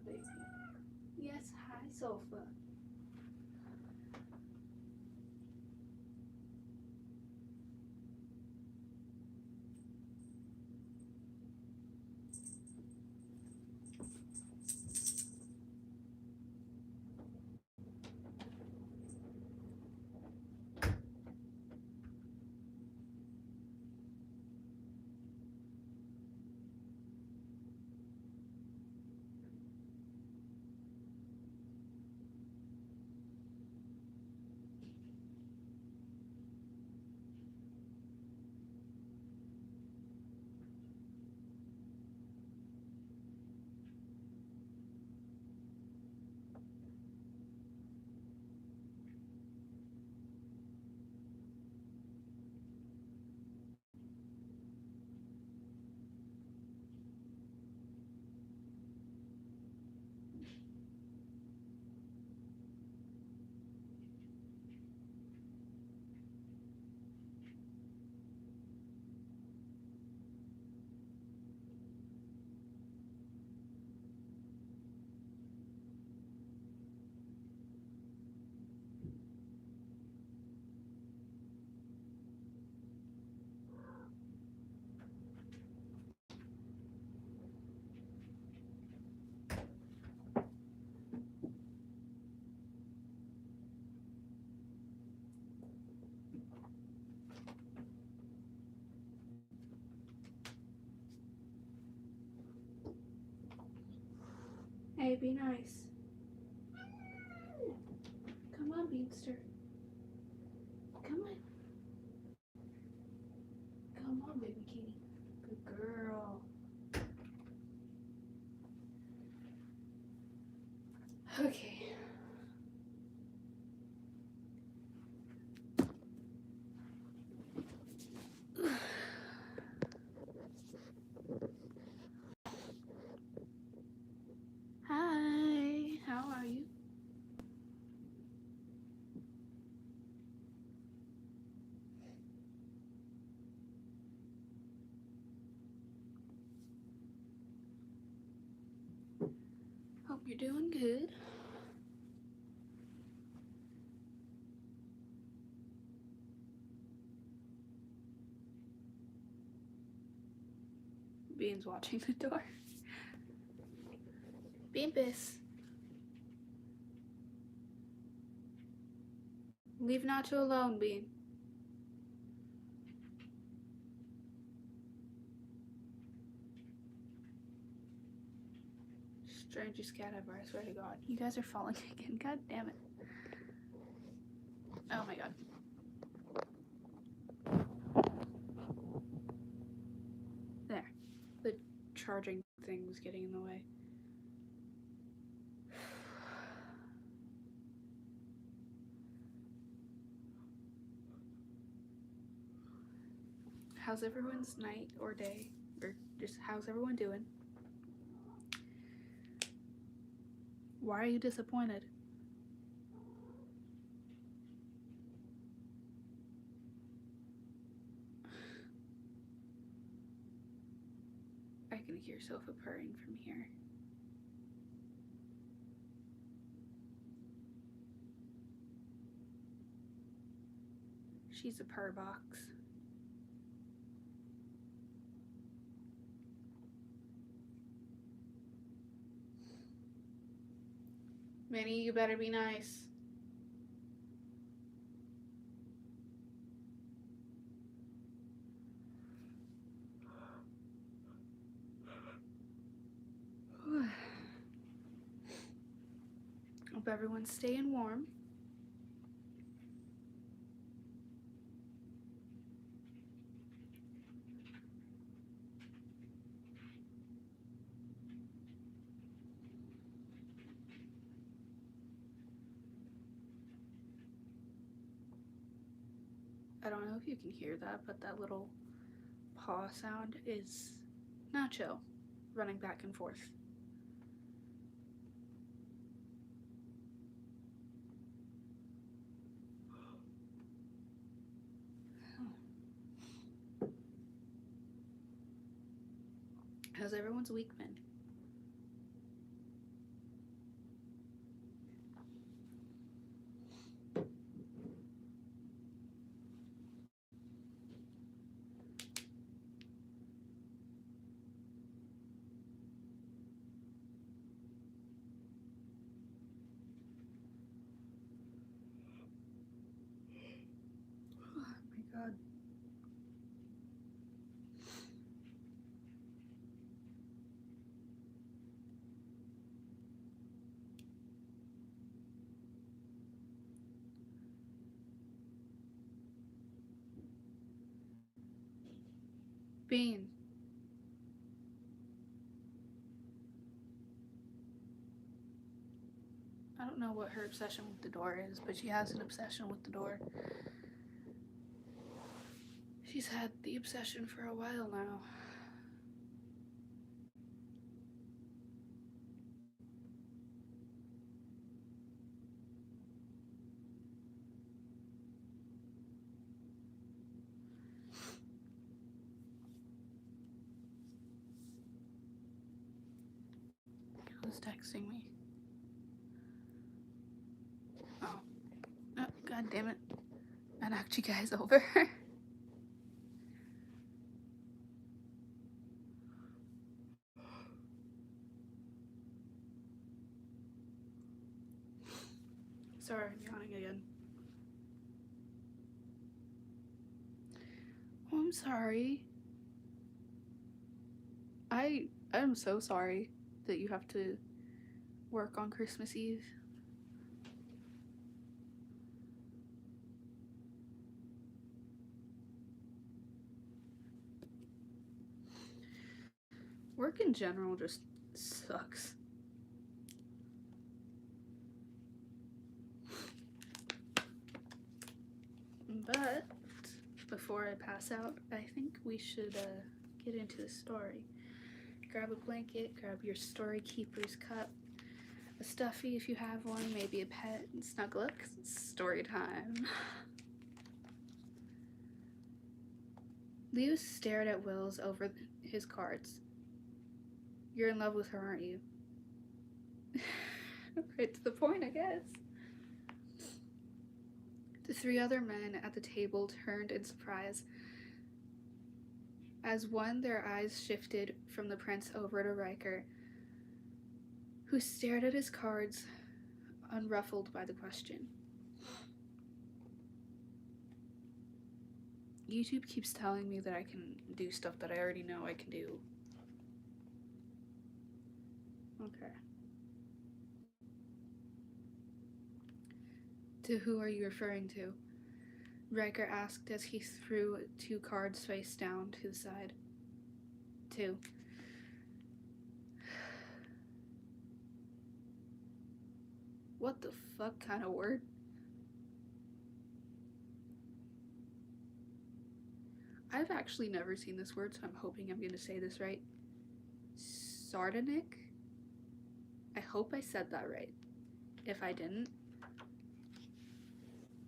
baby. Yes, hi, sofa. Hey, be nice. Come on, Beanster. Come on. Come on, baby kitty. Good girl. Okay. Hi, how are you? Hope you're doing good. Bean's watching the door. Beanpus. Leave Nacho alone, Bean. Strangest cat ever, I swear to God. You guys are falling again. God damn it. Oh my God. There. The charging thing was getting in the way. How's everyone's night or day? Or just how's everyone doing? Why are you disappointed? I can hear Sofa purring from here. She's a purr box. Minnie, you better be nice. Hope everyone's staying warm. I don't know if you can hear that, but that little paw sound is Nacho running back and forth. How's everyone's week been? Bean. I don't know what her obsession with the door is, but she has an obsession with the door. She's had the obsession for a while now. Who's texting me? Oh, god damn it. I knocked you guys over. Sorry, I'm yawning again. Oh, I'm sorry. I'm so sorry that you have to work on Christmas Eve. Work in general just sucks. But before I pass out, I think we should get into the story. Grab a blanket, grab your story keeper's cup, a stuffy if you have one, maybe a pet, and snuggle up because it's story time. Leo stared at Wills over his cards. You're in love with her, aren't you? Right to the point, I guess. The three other men at the table turned in surprise. As one, their eyes shifted from the prince over to Riker, who stared at his cards, unruffled by the question. YouTube keeps telling me that I can do stuff that I already know I can do. Okay. To who are you referring to? Riker asked as he threw 2 cards face down to the side. 2. What the fuck kind of word? I've actually never seen this word, so I'm hoping I'm going to say this right. Sardonic? I hope I said that right. If I didn't.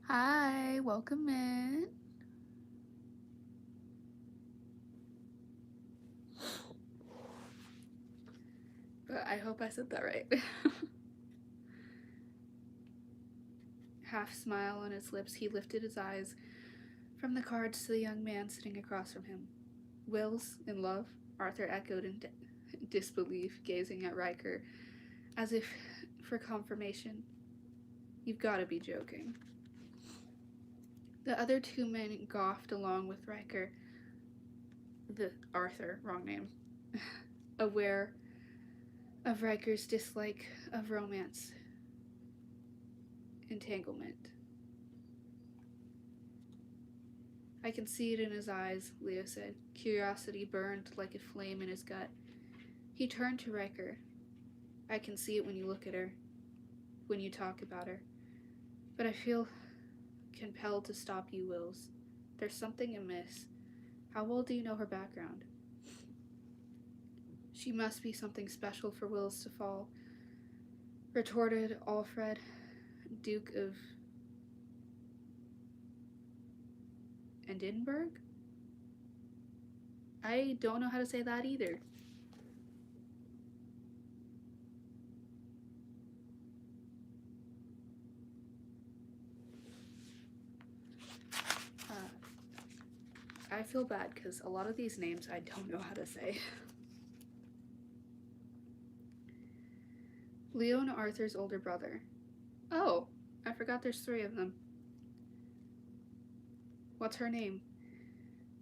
Hi, welcome in. But I hope I said that right. Half smile on his lips, he lifted his eyes from the cards to the young man sitting across from him. Wills, in love? Arthur echoed in disbelief, gazing at Riker, as if for confirmation. You've got to be joking. The other 2 men gawked along with Riker. Arthur, wrong name. Aware of Riker's dislike of romance. Entanglement. I can see it in his eyes, Leo said. Curiosity burned like a flame in his gut. He turned to Riker. I can see it when you look at her, when you talk about her. But I feel compelled to stop you, Wills. There's something amiss. How well do you know her background? She must be something special for Wills to fall, retorted Alfred, Duke of Edinburgh? I don't know how to say that either. I feel bad because a lot of these names I don't know how to say. Leo and Arthur's older brother. Oh, I forgot there's 3 of them. What's her name?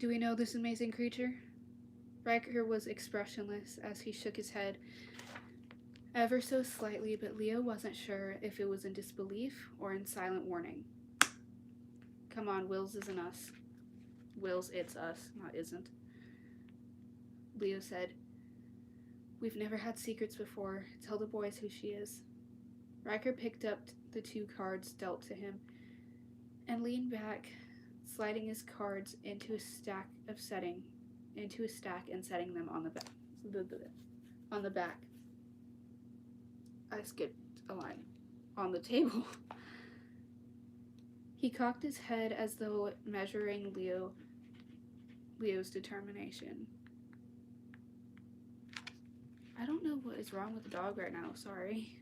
Do we know this amazing creature? Riker was expressionless as he shook his head ever so slightly, but Leo wasn't sure if it was in disbelief or in silent warning. Come on, Wills isn't us. Wills, it's us, not isn't. Leo said. We've never had secrets before. Tell the boys who she is. Riker picked up the two cards dealt to him and leaned back, sliding his cards into a stack and setting them on the back. On the back. I skipped a line. On the table. He cocked his head as though measuring Leo's determination. I don't know what is wrong with the dog right now, sorry.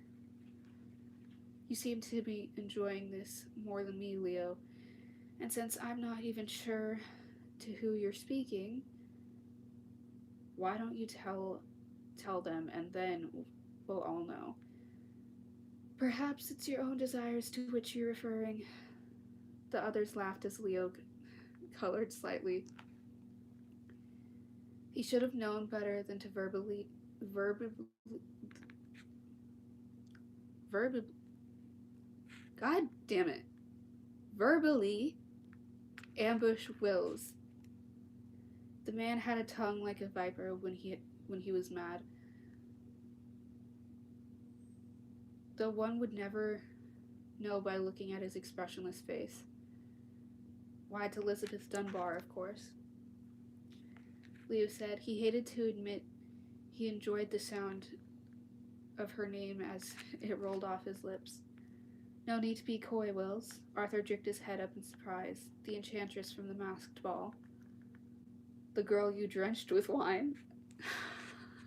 You seem to be enjoying this more than me, Leo. And since I'm not even sure to who you're speaking, why don't you tell them and then we'll all know. Perhaps it's your own desires to which you're referring. The others laughed as Leo colored slightly. He should have known better than to verbally God damn it. Verbally ambush Wills. The man had a tongue like a viper when he was mad. Though one would never know by looking at his expressionless face. Why, it's Elizabeth Dunbar, of course. Leo said he hated to admit he enjoyed the sound of her name as it rolled off his lips. No need to be coy, Wills. Arthur jerked his head up in surprise. The enchantress from the masked ball. The girl you drenched with wine.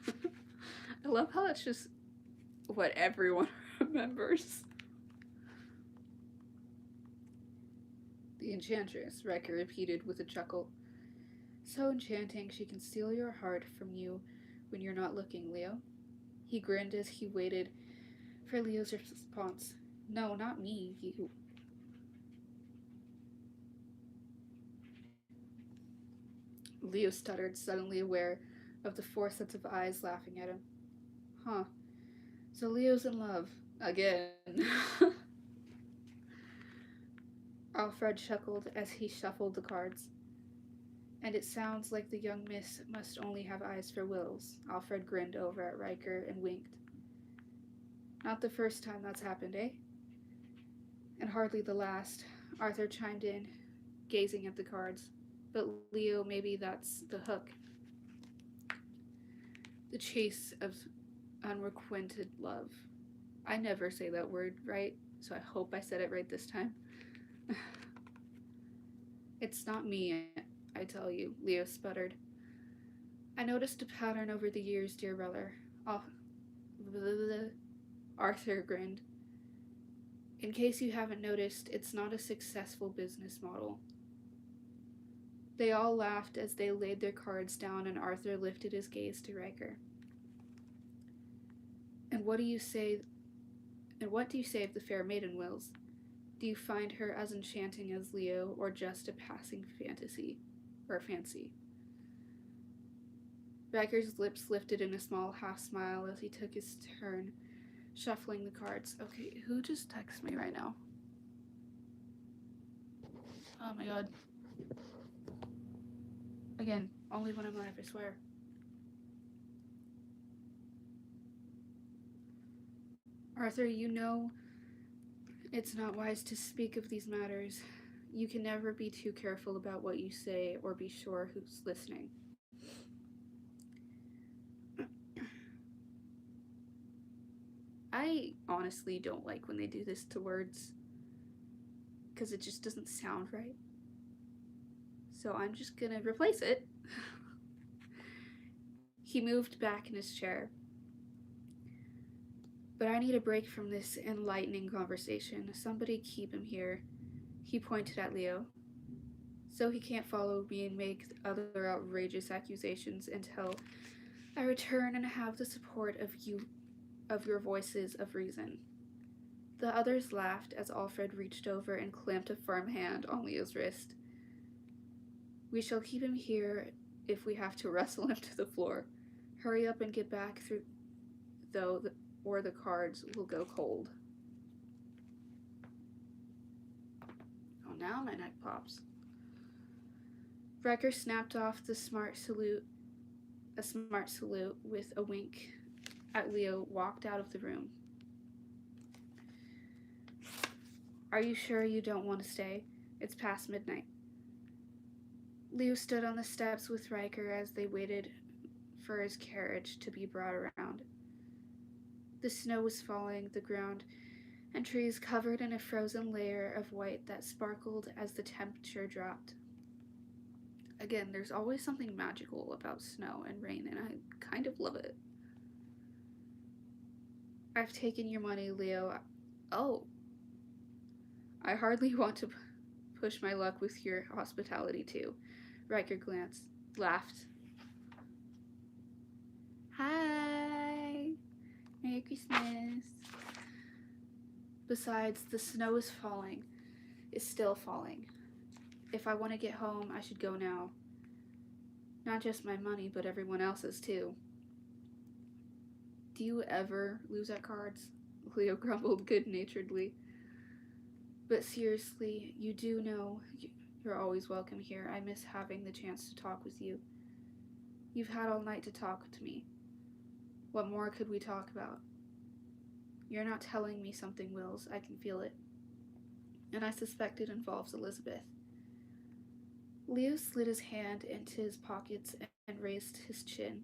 I love how that's just what everyone remembers. The enchantress, Riker repeated with a chuckle. So enchanting she can steal your heart from you when you're not looking, Leo. He grinned as he waited for Leo's response. No, not me, you. Leo stuttered, suddenly aware of the 4 sets of eyes laughing at him. Huh. So Leo's in love. Again. Alfred chuckled as he shuffled the cards. And it sounds like the young miss must only have eyes for Wills. Alfred grinned over at Riker and winked. Not the first time that's happened, eh? And hardly the last, Arthur chimed in, gazing at the cards. But Leo, maybe that's the hook. The chase of unrequited love. I never say that word right, so I hope I said it right this time. It's not me, I tell you, Leo sputtered. I noticed a pattern over the years, dear brother. Arthur grinned. In case you haven't noticed, it's not a successful business model. They all laughed as they laid their cards down and Arthur lifted his gaze to Riker. And what do you say of the fair maiden, Wills? Do you find her as enchanting as Leo, or just a passing fancy? Riker's lips lifted in a small half smile as he took his turn, shuffling the cards. Okay, who just texts me right now? Oh my god. Again, only when I'm live, I swear. Arthur, you know it's not wise to speak of these matters. You can never be too careful about what you say or be sure who's listening. I honestly don't like when they do this to words because it just doesn't sound right. So I'm just gonna replace it. He moved back in his chair. But I need a break from this enlightening conversation. Somebody keep him here. He pointed at Leo. So he can't follow me and make other outrageous accusations until I return and have the support of your voices of reason. The others laughed as Alfred reached over and clamped a firm hand on Leo's wrist. We shall keep him here if we have to wrestle him to the floor. Hurry up and get back through, or the cards will go cold. Oh, now my neck pops. Riker snapped off the smart salute A smart salute with a wink at Leo walked out of the room. Are you sure you don't want to stay? It's past midnight. Leo stood on the steps with Riker as they waited for his carriage to be brought around. The snow was falling, the ground and trees covered in a frozen layer of white that sparkled as the temperature dropped. Again, there's always something magical about snow and rain, and I kind of love it. I've taken your money, Leo. Oh, I hardly want to push my luck with your hospitality, too. Riker laughed. Hi! Merry Christmas! Besides, the snow is still falling. If I want to get home, I should go now. Not just my money, but everyone else's, too. Do you ever lose at cards? Leo grumbled good-naturedly. But seriously, you do know you're always welcome here. I miss having the chance to talk with you. You've had all night to talk to me. What more could we talk about? You're not telling me something, Wills. I can feel it. And I suspect it involves Elizabeth. Leo slid his hand into his pockets and raised his chin.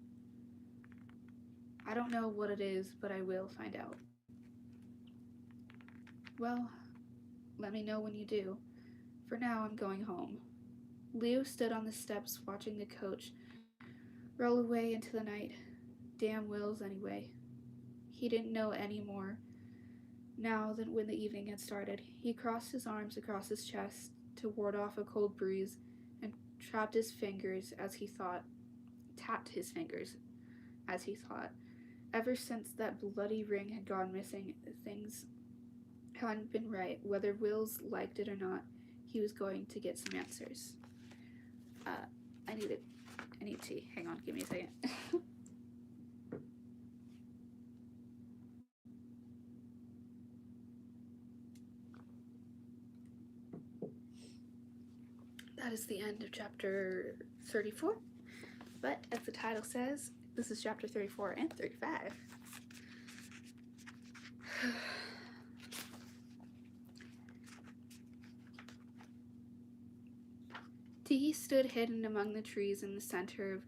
I don't know what it is, but I will find out. Well, let me know when you do. For now, I'm going home. Leo stood on the steps watching the coach roll away into the night. Damn Wills, anyway. He didn't know any more now than when the evening had started. He crossed his arms across his chest to ward off a cold breeze and tapped his fingers as he thought. Ever since that bloody ring had gone missing, things hadn't been right. Whether Wills liked it or not, he was going to get some answers. I need tea. Hang on, give me a second. That is the end of chapter 34. But as the title says, this is chapter 34 and 35. Tiki stood hidden among the trees in the center of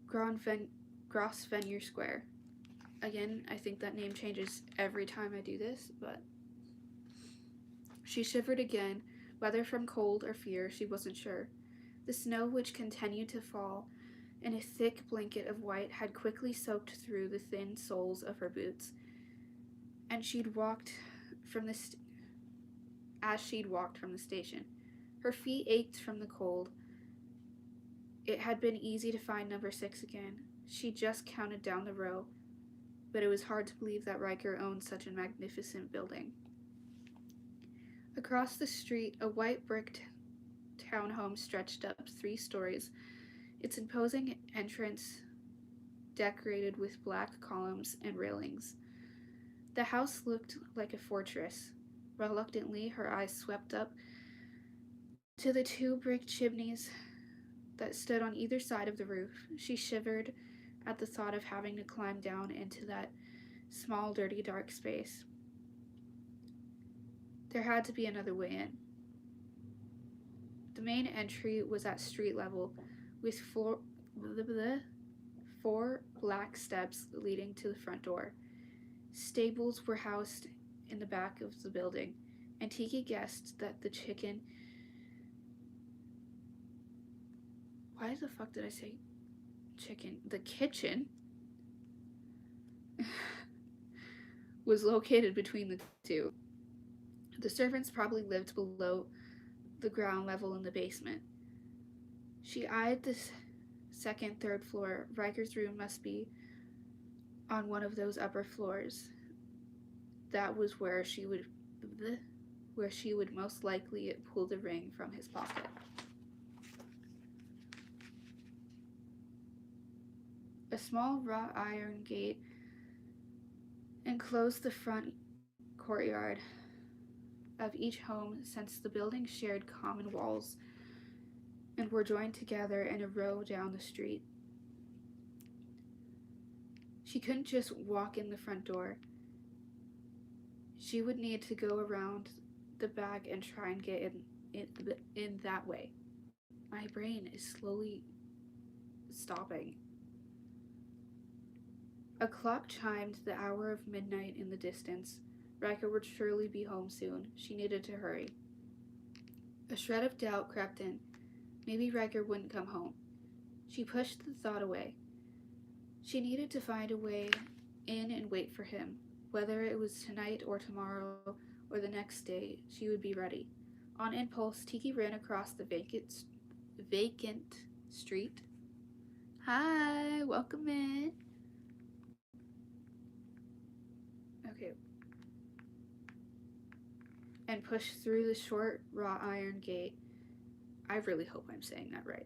Grosvenor Square. Again, I think that name changes every time I do this, but she shivered again, whether from cold or fear, she wasn't sure. The snow, which continued to fall in a thick blanket of white, had quickly soaked through the thin soles of her boots, and she'd walked from the station. Her feet ached from the cold. It had been easy to find number 6 again. She just counted down the row, but it was hard to believe that Riker owned such a magnificent building. Across the street, a white brick townhome stretched up 3 stories, its imposing entrance decorated with black columns and railings. The house looked like a fortress. Reluctantly, her eyes swept up to the 2 brick chimneys that stood on either side of the roof. She shivered at the thought of having to climb down into that small, dirty, dark space. There had to be another way in. The main entry was at street level, with 4 black steps leading to the front door. Stables were housed in the back of the building, and Tiki guessed that the chicken... Why the fuck did I say chicken? The kitchen was located between the 2. The servants probably lived below the ground level in the basement. She eyed the second, third floor. Riker's room must be on one of those upper floors. That was where she would most likely pull the ring from his pocket. A small wrought iron gate enclosed the front courtyard of each home, since the buildings shared common walls and were joined together in a row down the street. She couldn't just walk in the front door. She would need to go around the back and try and get in that way. My brain is slowly stopping. A clock chimed the hour of midnight in the distance. Riker would surely be home soon. She needed to hurry. A shred of doubt crept in. Maybe Riker wouldn't come home. She pushed the thought away. She needed to find a way in and wait for him. Whether it was tonight or tomorrow or the next day, she would be ready. On impulse, Tiki ran across the vacant street. Hi, welcome in. Okay. And pushed through the short wrought iron gate. I really hope I'm saying that right.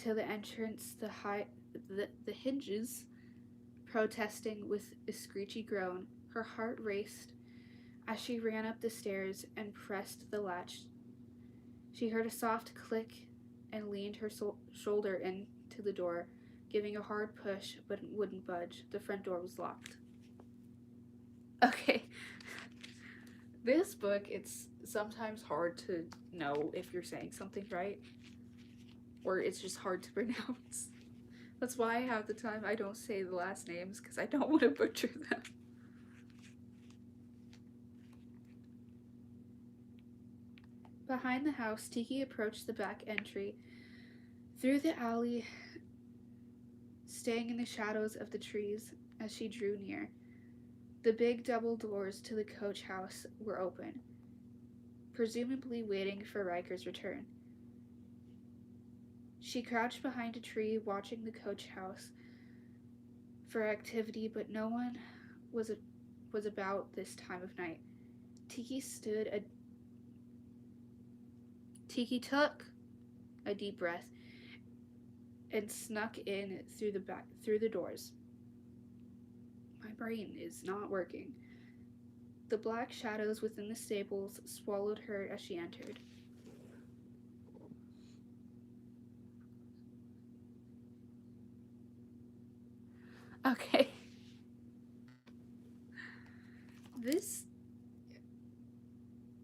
To the entrance, the hinges protesting with a screechy groan. Her heart raced as she ran up the stairs and pressed the latch. She heard a soft click and leaned her shoulder into the door, giving a hard push, but it wouldn't budge. The front door was locked. Okay. This book, it's sometimes hard to know if you're saying something right, or it's just hard to pronounce. That's why half the time I don't say the last names, because I don't want to butcher them. Behind the house, Tiki approached the back entry. Through the alley, staying in the shadows of the trees as she drew near. The big double doors to the coach house were open, presumably waiting for Riker's return. She crouched behind a tree, watching the coach house for activity, but no one was about this time of night. Tiki took a deep breath and snuck in through the doors. My brain is not working. The black shadows within the stables swallowed her as she entered. Okay.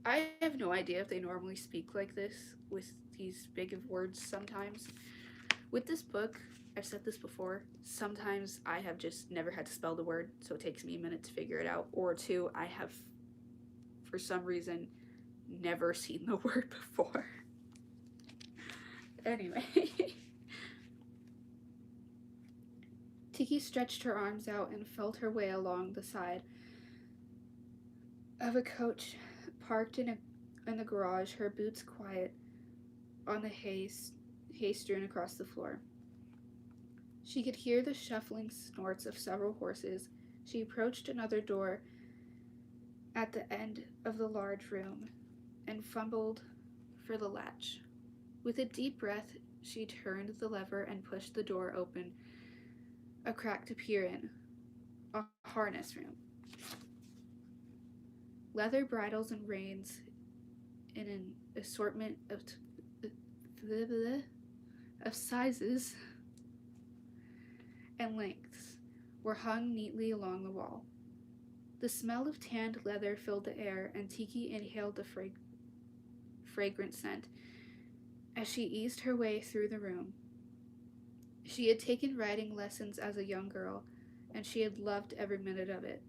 I have no idea if they normally speak like this with these big of words sometimes. With this book, I've said this before, sometimes I have just never had to spell the word, so it takes me a minute to figure it out. Or two, I have, for some reason, never seen the word before. Anyway. Tiki stretched her arms out and felt her way along the side of a coach parked in the garage, her boots quiet on the hay strewn across the floor. She could hear the shuffling snorts of several horses. She approached another door at the end of the large room and fumbled for the latch. With a deep breath, she turned the lever and pushed the door open, a crack to peer in. A harness room. Leather bridles and reins in an assortment of sizes and lengths were hung neatly along the wall. The smell of tanned leather filled the air, and Tiki inhaled the fragrant scent as she eased her way through the room. She had taken riding lessons as a young girl, and she had loved every minute of it.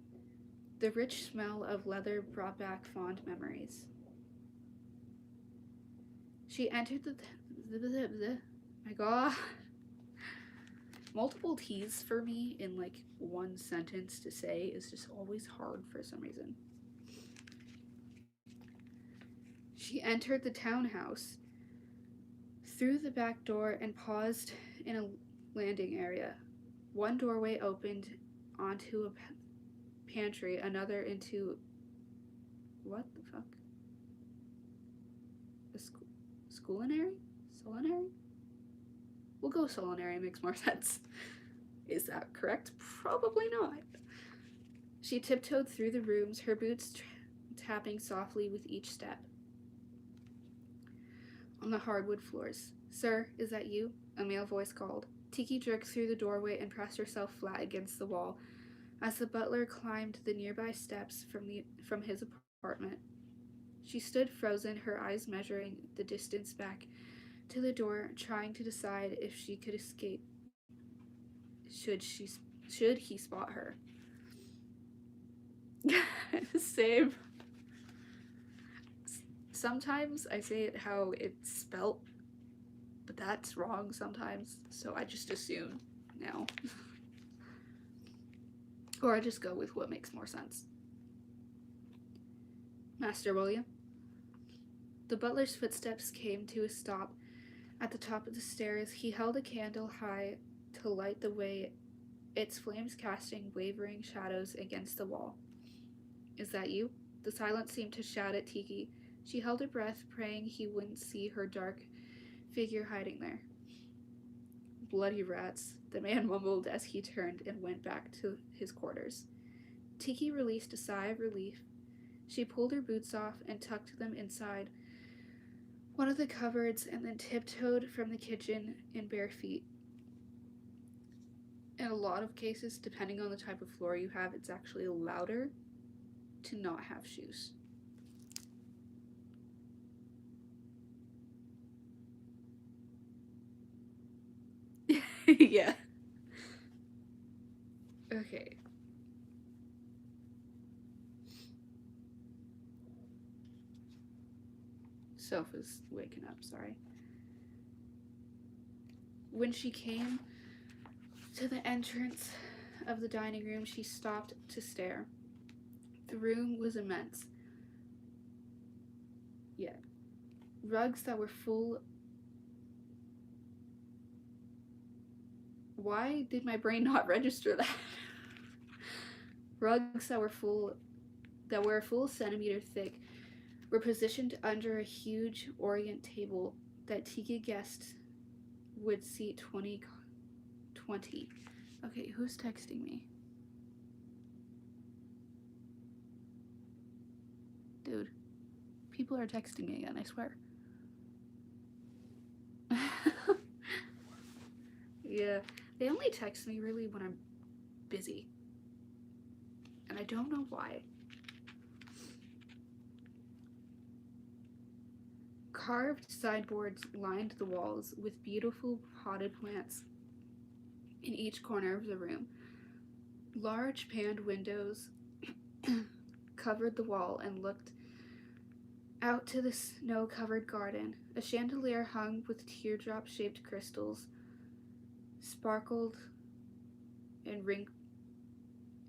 The rich smell of leather brought back fond memories. She entered my god. Multiple T's for me in like one sentence to say is just always hard for some reason. She entered the townhouse through the back door and paused in a landing area. One doorway opened onto a pantry, another into what the fuck? A culinary? Culinary? We'll go culinary, makes more sense. Is that correct? Probably not. She tiptoed through the rooms, her boots tapping softly with each step on the hardwood floors. "Sir, is that you?" a male voice called. Tiki jerked through the doorway and pressed herself flat against the wall as the butler climbed the nearby steps from his apartment. She stood frozen, her eyes measuring the distance back to the door, trying to decide if she could escape should he spot her. Same. Sometimes I say it how it's spelt, but that's wrong sometimes, so I just assume now. Or I just go with what makes more sense. Master William? The butler's footsteps came to a stop at the top of the stairs. He held a candle high to light the way, its flames casting wavering shadows against the wall. Is that you? The silence seemed to shout at Tiki. She held her breath, praying he wouldn't see her dark figure hiding there. Bloody rats, the man mumbled as he turned and went back to his quarters. Tiki released a sigh of relief. She pulled her boots off and tucked them inside one of the cupboards and then tiptoed from the kitchen in bare feet. In a lot of cases, depending on the type of floor you have, it's actually louder to not have shoes. Yeah. Okay. Sophie's waking up, sorry. When she came to the entrance of the dining room, she stopped to stare. The room was immense. Yeah. Rugs that were full. Why did my brain not register that? Rugs that were a full centimeter thick were positioned under a huge Orient table that Tiki guessed would seat 20. Okay, who's texting me? Dude, people are texting me again, I swear. Yeah, they only text me really when I'm busy. And I don't know why. Carved sideboards lined the walls with beautiful potted plants in each corner of the room. Large paned windows covered the wall and looked out to the snow-covered garden. A chandelier hung with teardrop-shaped crystals sparkled and winked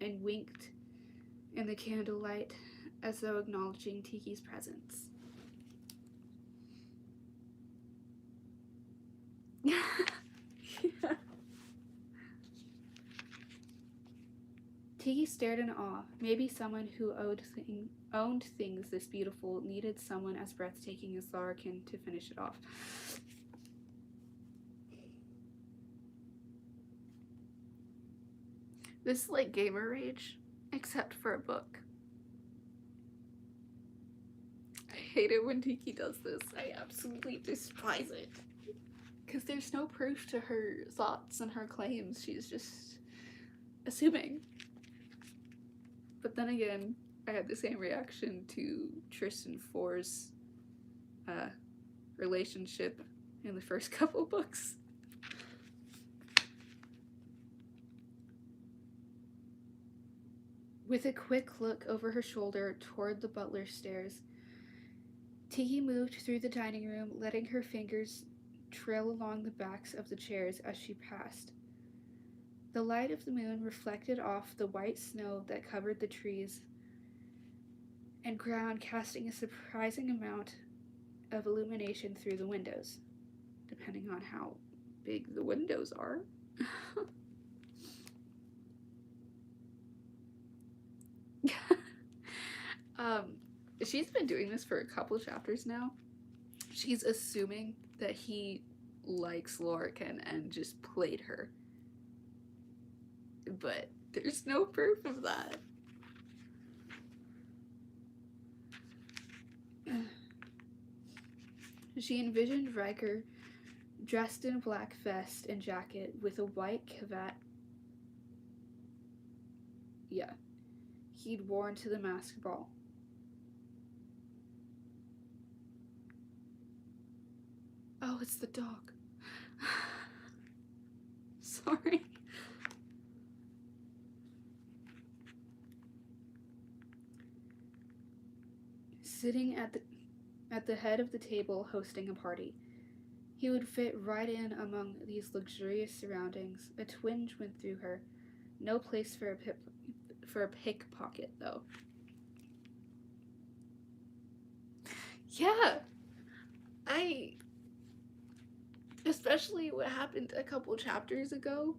in the candlelight as though acknowledging Tiki's presence. Yeah. Tiki stared in awe. Maybe someone who owned things this beautiful needed someone as breathtaking as Larkin to finish it off. This is like gamer rage, except for a book. I hate it when Tiki does this. I absolutely despise it. Because there's no proof to her thoughts and her claims. She's just assuming. But then again, I had the same reaction to Tristan Four's relationship in the first couple books. With a quick look over her shoulder toward the butler's stairs, Tiki moved through the dining room, letting her fingers trail along the backs of the chairs as she passed. The light of the moon reflected off the white snow that covered the trees and ground, casting a surprising amount of illumination through the windows, depending on how big the windows are. She's been doing this for a couple chapters now. She's assuming that he likes Lorcan and just played her. But there's no proof of that. She envisioned Riker dressed in a black vest and jacket with a white cravat. Yeah, he'd worn to the masked ball. Oh, it's the dog. Sorry. Sitting at the head of the table hosting a party. He would fit right in among these luxurious surroundings. A twinge went through her. No place for a pickpocket, though. Yeah, especially what happened a couple chapters ago,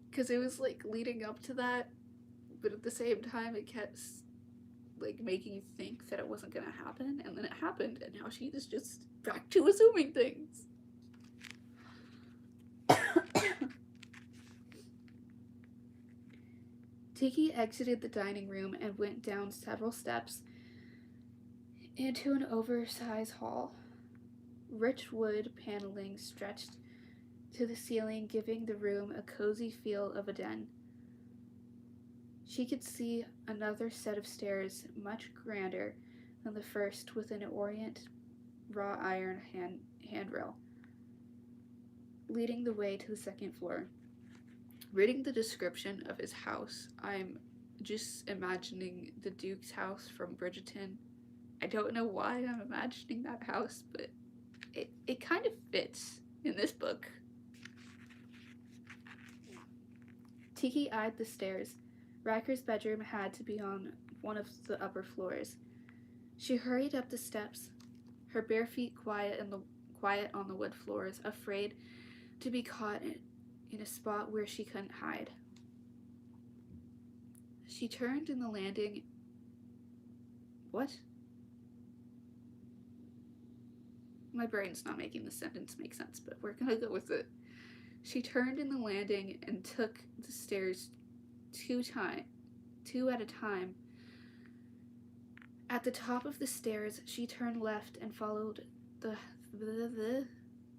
because it was like leading up to that, but at the same time it kept like making you think that it wasn't gonna happen, and then it happened, and now she is just back to assuming things. Tiki exited the dining room and went down several steps into an oversized hall. Rich wood paneling stretched to the ceiling, giving the room a cozy feel of a den. She could see another set of stairs, much grander than the first, with an orient wrought iron handrail, leading the way to the second floor. Reading the description of his house, I'm just imagining the Duke's house from Bridgerton. I don't know why I'm imagining that house, but it kind of fits in this book. Tiki eyed the stairs. Riker's bedroom had to be on one of the upper floors. She hurried up the steps, her bare feet quiet on the wood floors, afraid to be caught in a spot where she couldn't hide. She turned in the landing. What? My brain's not making the sentence make sense, but we're gonna go with it. She turned in the landing and took the stairs two at a time. At the top of the stairs, she turned left and followed the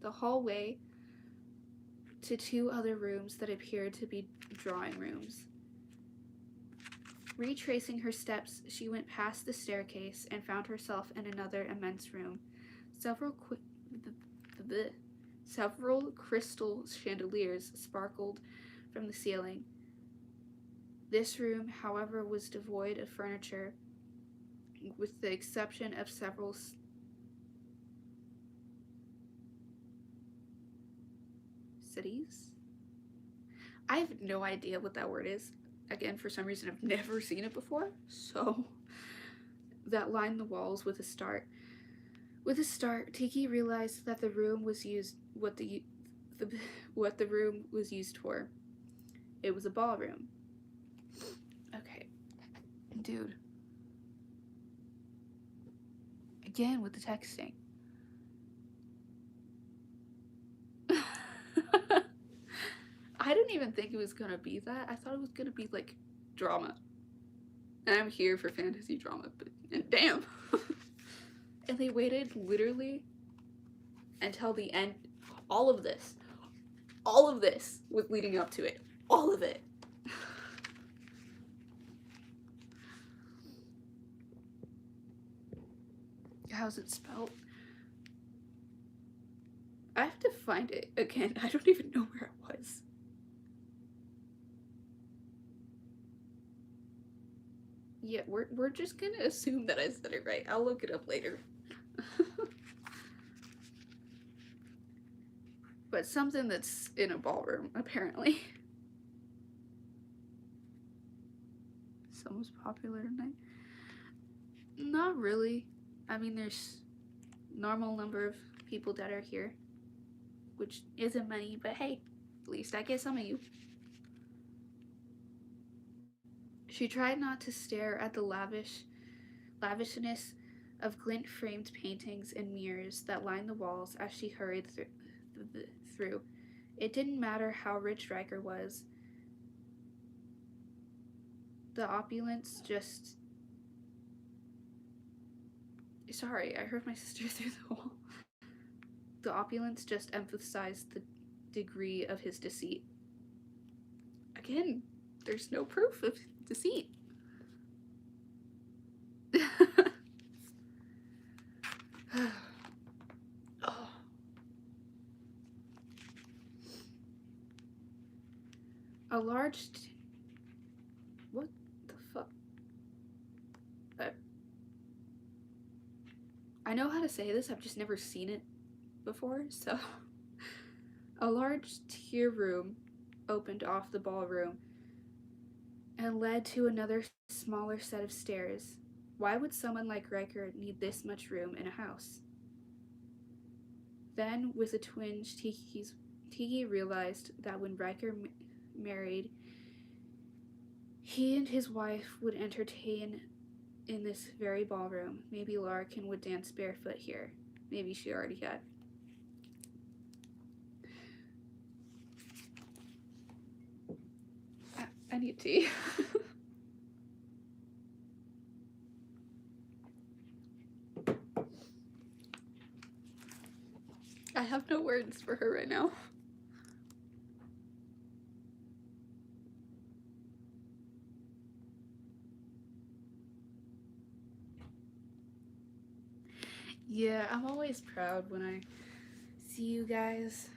hallway to two other rooms that appeared to be drawing rooms. Retracing her steps, she went past the staircase and found herself in another immense room. Several crystal chandeliers sparkled from the ceiling. This room, however, was devoid of furniture, with the exception of several cities. I have no idea what that word is. Again, for some reason, I've never seen it before. So, that lined the walls with a start. With a start, Tiki realized that the room was used what the room was used for. It was a ballroom. Okay, dude. Again with the texting. I didn't even think it was gonna be that. I thought it was gonna be like drama. And I'm here for fantasy drama, but and damn. And they waited literally until the end. All of this was leading up to it. All of it. How's it spelled? I have to find it again. I don't even know where it was. Yeah, we're just gonna assume that I said it right. I'll look it up later. But something that's in a ballroom, apparently. Someone's popular tonight? Not really. I mean, there's normal number of people that are here, which isn't many, but hey, at least I get some of you. She tried not to stare at the lavishness of glint-framed paintings and mirrors that lined the walls as she hurried through. It didn't matter how rich Riker was. The opulence just... Sorry, I heard my sister through the wall. The opulence just emphasized the degree of his deceit. Again, there's no proof of deceit. Oh. A large... What the fuck? I know how to say this, I've just never seen it before, so... A large tier room opened off the ballroom and led to another smaller set of stairs. Why would someone like Riker need this much room in a house? Then, with a twinge, Tiki realized that when Riker married, he and his wife would entertain in this very ballroom. Maybe Larkin would dance barefoot here. Maybe she already had. I need tea. I have no words for her right now. Yeah, I'm always proud when I see you guys,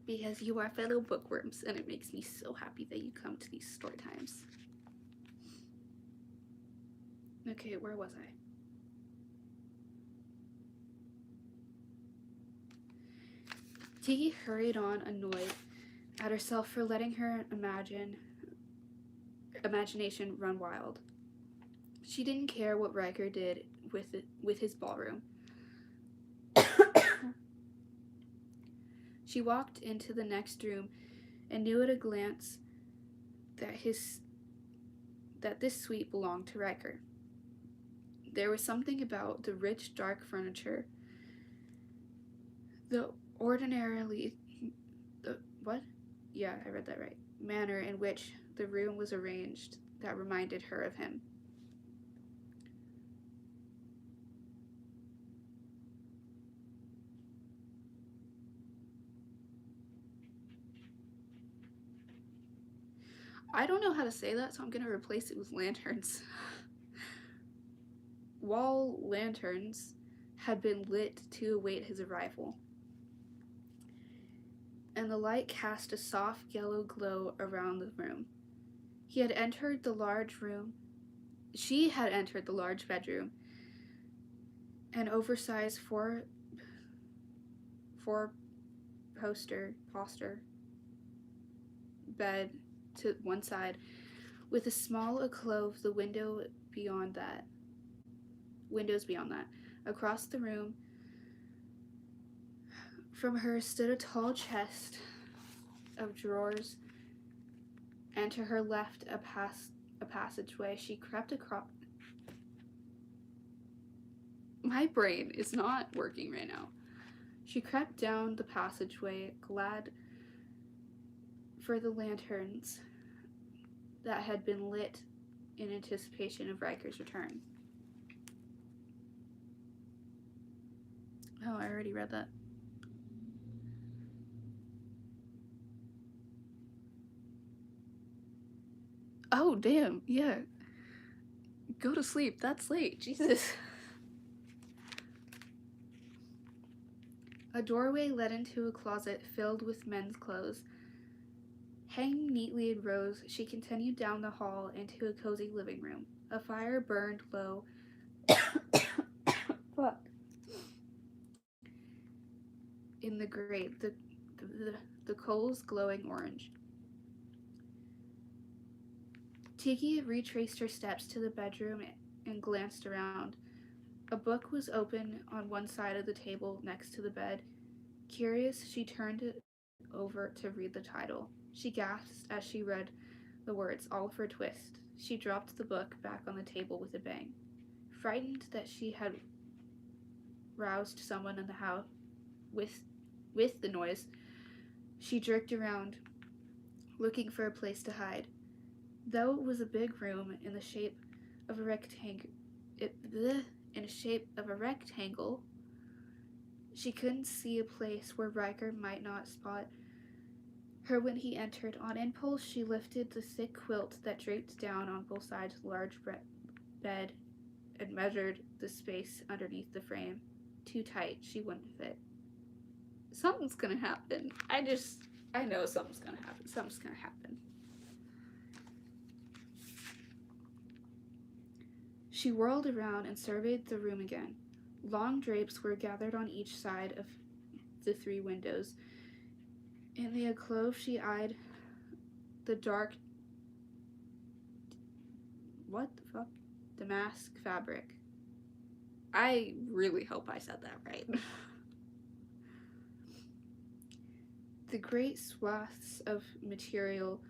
because you are fellow bookworms, and it makes me so happy that you come to these story times. Okay, where was I? Tiki hurried on, annoyed at herself for letting her imagination run wild. She didn't care what Riker did with his ballroom. She walked into the next room and knew at a glance that this suite belonged to Riker. There was something about the rich, dark furniture, manner in which the room was arranged that reminded her of him. I don't know how to say that, so I'm going to replace it with lanterns. Wall lanterns had been lit to await his arrival, and the light cast a soft yellow glow around the room. She had entered the large bedroom, an oversized four-poster bed to one side, with a small alcove, the windows beyond that. Across the room from her stood a tall chest of drawers, and to her left a passageway. She crept across. My brain is not working right now. She crept down the passageway, glad for the lanterns that had been lit in anticipation of Riker's return. Oh, I already read that. Oh, damn, yeah. Go to sleep, that's late, Jesus. A doorway led into a closet filled with men's clothes. Hanging neatly in rows, she continued down the hall into a cozy living room. A fire burned low. Fuck. In the grate, the coals glowing orange. Tiki retraced her steps to the bedroom and glanced around. A book was open on one side of the table next to the bed. Curious, she turned it over to read the title. She gasped as she read the words, Oliver Twist. She dropped the book back on the table with a bang. Frightened that she had roused someone in the house with the noise, she jerked around, looking for a place to hide. Though it was a big room in the shape of a rectangle, She couldn't see a place where Riker might not spot her when he entered. On impulse, she lifted the thick quilt that draped down on both sides of the large bed and measured the space underneath the frame. Too tight, she wouldn't fit. Something's gonna happen. I know something's gonna happen. Something's gonna happen. She whirled around and surveyed the room again. Long drapes were gathered on each side of the 3 windows. In the alcove, she eyed the dark, damask fabric. I really hope I said that right. The great swaths of material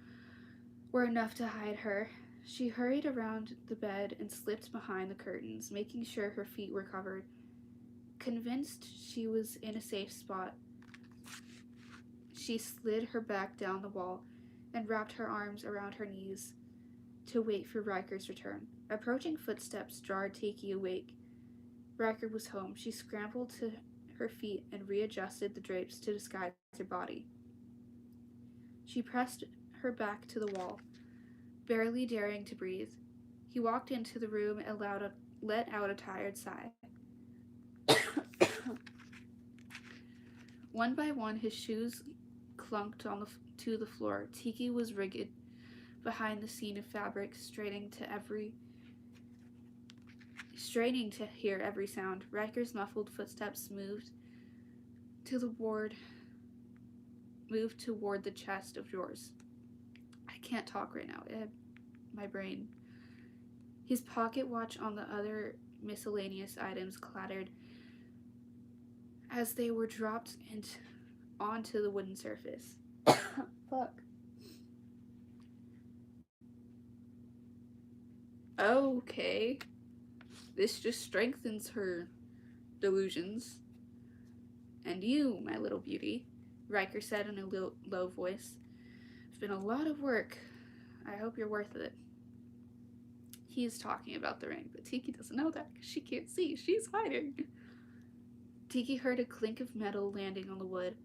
were enough to hide her. She hurried around the bed and slipped behind the curtains, making sure her feet were covered. Convinced she was in a safe spot, she slid her back down the wall and wrapped her arms around her knees to wait for Riker's return. Approaching footsteps jarred Tiki awake. Riker was home. She scrambled to her feet and readjusted the drapes to disguise her body. She pressed her back to the wall, barely daring to breathe. He walked into the room and let out a tired sigh. One by one, his shoes clunked to the floor. Tiki was rigid behind the scene of fabric, straining to hear every sound. Riker's muffled footsteps moved toward the chest of drawers. I can't talk right now. My brain. His pocket watch on the other miscellaneous items clattered as they were dropped onto the wooden surface. Fuck. Okay. This just strengthens her delusions. And you, my little beauty, Riker said in a low voice. It's been a lot of work. I hope you're worth it. He's talking about the ring, but Tiki doesn't know that because she can't see. She's hiding. Tiki heard a clink of metal landing on the wood.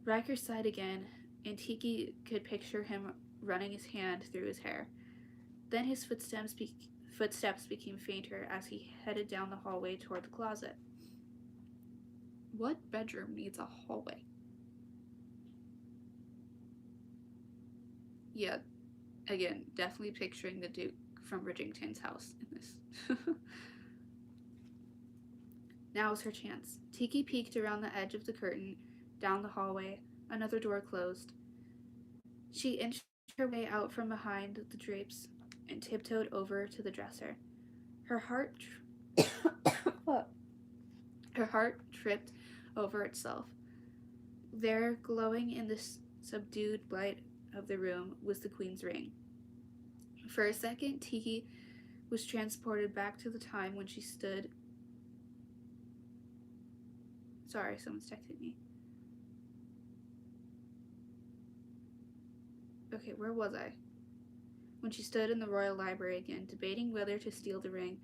Riker sighed again, and Tiki could picture him running his hand through his hair. Then his footsteps became fainter as he headed down the hallway toward the closet. What bedroom needs a hallway? Yeah, again, definitely picturing the Duke from Bridgerton's house in this. Now was her chance. Tiki peeked around the edge of the curtain, down the hallway. Another door closed. She inched her way out from behind the drapes and tiptoed over to the dresser. Her heart tripped over itself. There, glowing in the subdued light of the room, was the Queen's ring. For a second, Tiki was transported back to the time when she stood. Sorry, someone's texting me. Okay, where was I? When she stood in the Royal Library again, debating whether to steal the ring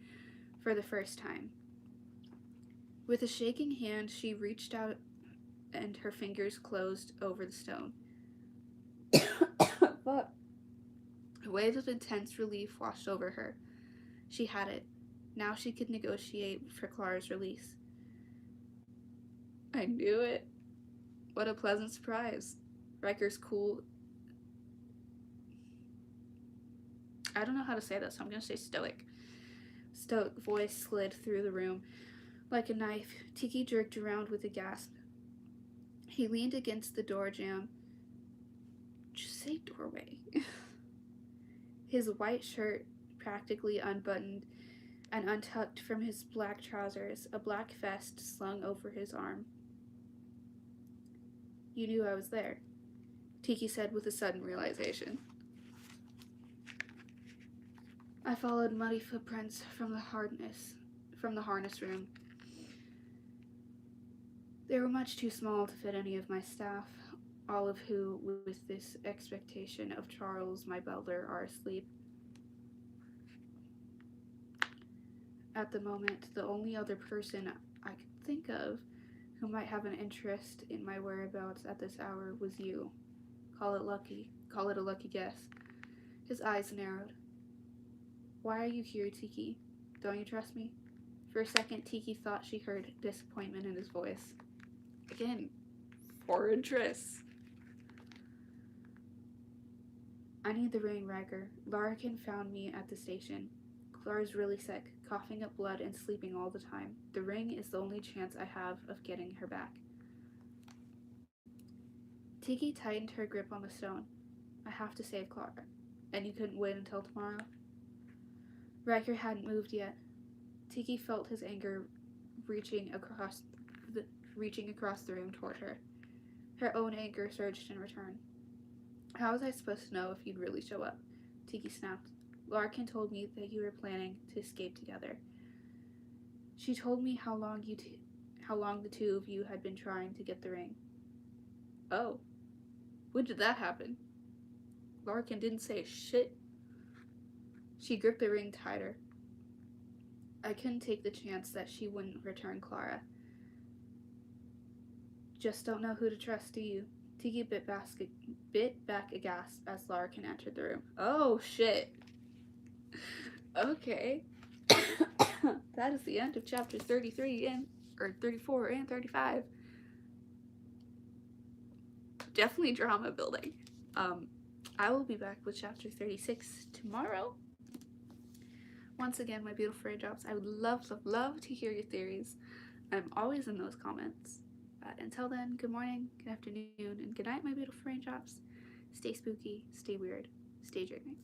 for the first time. With a shaking hand, she reached out and her fingers closed over the stone. Fuck. A wave of intense relief washed over her. She had it. Now she could negotiate for Clara's release. I knew it. What a pleasant surprise. Riker's cool. I don't know how to say this, so I'm going to say stoic. Stoic voice slid through the room like a knife. Tiki jerked around with a gasp. He leaned against the door jamb. Just say doorway. His white shirt practically unbuttoned and untucked from his black trousers, a black vest slung over his arm. You knew I was there, Tiki said with a sudden realization. I followed muddy footprints from the harness room. They were much too small to fit any of my staff, all of who, with this expectation of Charles, my butler, are asleep. At the moment, the only other person I could think of who might have an interest in my whereabouts at this hour was you. Call it lucky. Call it a lucky guess. His eyes narrowed. Why are you here, Tiki? Don't you trust me? For a second, Tiki thought she heard disappointment in his voice. Again, for interest. I need the ring, Riker. Larkin found me at the station. Clara's really sick, coughing up blood and sleeping all the time. The ring is the only chance I have of getting her back. Tiki tightened her grip on the stone. I have to save Clara. And you couldn't wait until tomorrow? Riker hadn't moved yet. Tiki felt his anger reaching across the room toward her. Her own anger surged in return. How was I supposed to know if you'd really show up? Tiki snapped. Larkin told me that you were planning to escape together. She told me how long the two of you had been trying to get the ring. Oh. When did that happen? Larkin didn't say shit. She gripped the ring tighter. I couldn't take the chance that she wouldn't return Clara. Just don't know who to trust, do you? Tiki bit back a gasp as Larkin entered the room. Oh, shit. Okay. That is the end of chapters 34 and 35. Definitely drama building. I will be back with chapter 36 tomorrow. Once again, my beautiful raindrops, I would love to hear your theories. I'm always in those comments. Until then, good morning, good afternoon, and good night, my beautiful raindrops. Stay spooky, stay weird, stay dreaming.